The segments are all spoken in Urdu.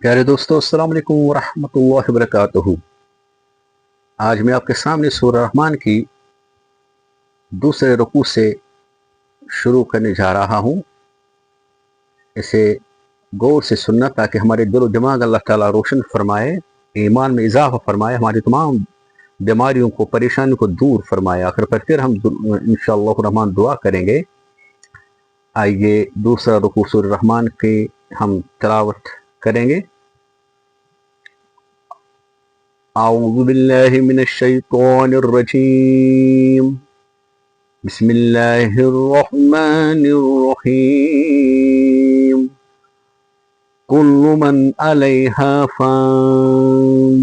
پیارے دوستو السلام علیکم ورحمۃ اللہ وبرکاتہ۔ آج میں آپ کے سامنے سورہ رحمان کی دوسرے رکوع سے شروع کرنے جا رہا ہوں۔ اسے غور سے سننا تاکہ ہمارے دل و دماغ اللہ تعالیٰ روشن فرمائے، ایمان میں اضافہ فرمائے، ہماری تمام بیماریوں کو پریشانیوں کو دور فرمائے۔ آخر پر پھر ہم انشاءاللہ الرحمن دعا کریں گے۔ آئیے دوسرا رکوع سورہ رحمان کی ہم تلاوت کریں گے۔ اعوذ باللہ من الشیطان الرجیم، بسم اللہ الرحمن الرحیم۔ کل من علیہا فان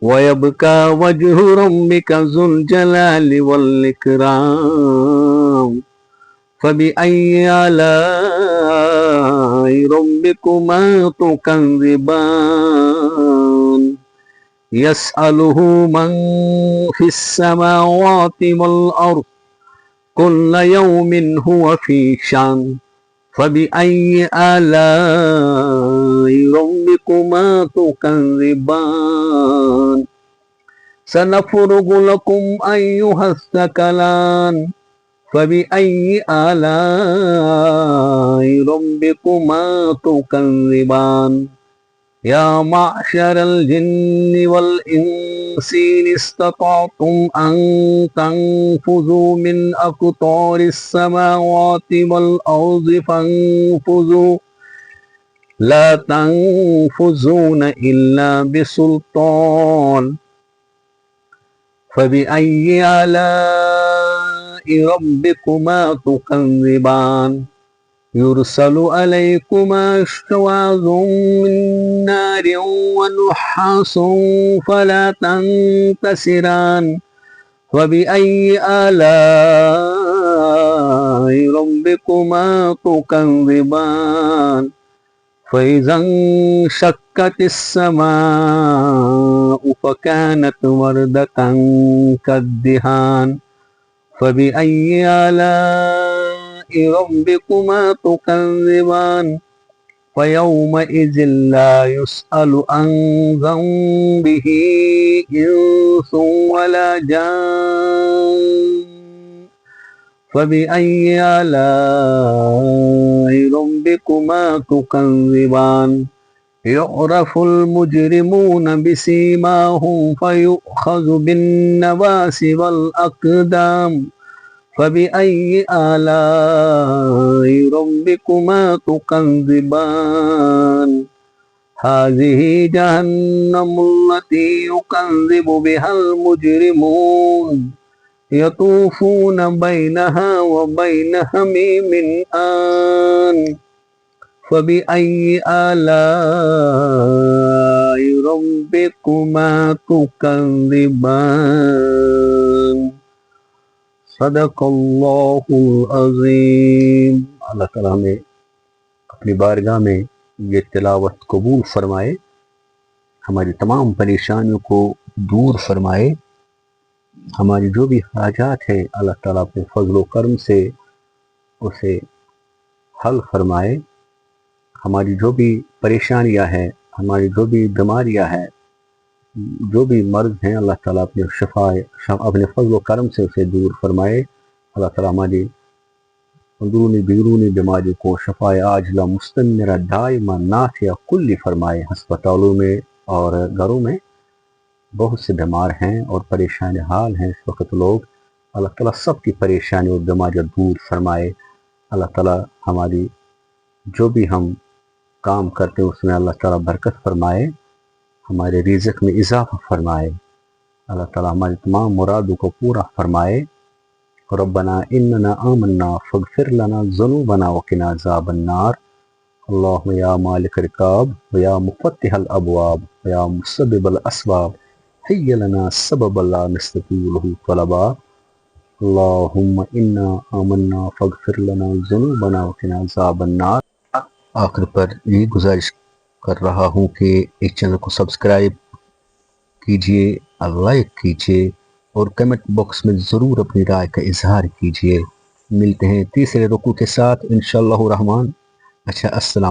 ویبقى وجہ ربک ذو الجلال والاکرام فبأي آلاء ربكما تكذبان يسأله من في السماوات والأرض كل يوم هو في شأن فبأي آلاء ربكما تكذبان سنفرغ لكم أيها الثقلان فبأي آلاء ربكما تكذبان يا معشر الجن والإنس إن استطعتم أن تنفذوا من أقطار السماوات والأرض فانفذوا لا تنفذون إلا بسلطان فبأي آلاء ربكما تكذبان يرسل عليكما شواظ من نار ونحاس فلا تنتصران فبأي آلاء ربكما تكذبان فإذا انشقت السماء فكانت وردة كالدهان فبأي آلاء ربكما تكذبان فيومئذ لا يسأل عن ذنبه إنس ولا جان فبأي آلاء ربكما تكذبان يعرف المجرمون بسيماهم فيؤخذ بالنواصي والأقدام فبأي آلاء ربكما تكذبان هذه جهنم التي يكذب بها المجرمون يطوفون بينها وبين حميم آن فبأي آلاء ربكما تكذبان صدق اللہ العظیم۔ اللہ تعالیٰ ہمیں اپنی بارگاہ میں یہ تلاوت قبول فرمائے، ہماری تمام پریشانیوں کو دور فرمائے، ہماری جو بھی حاجات ہے اللہ تعالیٰ اپنے فضل و کرم سے اسے حل فرمائے، ہماری جو بھی پریشانیاں ہیں، ہماری جو بھی بیماریاں ہیں، جو بھی مرض ہیں، اللہ تعالیٰ اپنے اپنے فضل و کرم سے اسے دور فرمائے۔ اللہ تعالیٰ ہماری اندرونی بیرونی بیماریوں کو شفاء عاجلہ مستمرہ دائمہ نافعہ کلی فرمائے۔ ہسپتالوں میں اور گھروں میں بہت سے بیمار ہیں اور پریشان حال ہیں اس وقت لوگ، اللہ تعالیٰ سب کی پریشانی اور بیماریاں دور فرمائے۔ اللہ تعالیٰ ہماری جو بھی ہم کام کرتے ہیں اس میں اللہ تعالیٰ برکت فرمائے، ہمارے رزق میں اضافہ فرمائے، اللہ تعالیٰ ہماری تمام مرادوں کو پورا فرمائے۔ ربنا اننا آمنا فاغفر لنا ذنوبنا وقنا عذاب النار۔ اللہم یا مالک الرکاب ویا مفتح الابواب ویا مسبب الاسباب حی لنا سبب لا نستطیع له طلبا۔ اللہم انا آمنا فاغفر لنا ذنوبنا وقنا عذاب النار۔ آخر پر یہ گزارش کر رہا ہوں کہ اس چینل کو سبسکرائب کیجئے، لائک کیجئے اور کمنٹ باکس میں ضرور اپنی رائے کا اظہار کیجئے۔ ملتے ہیں تیسرے رکوع کے ساتھ انشاءاللہ الرحمن۔ اچھا، السلام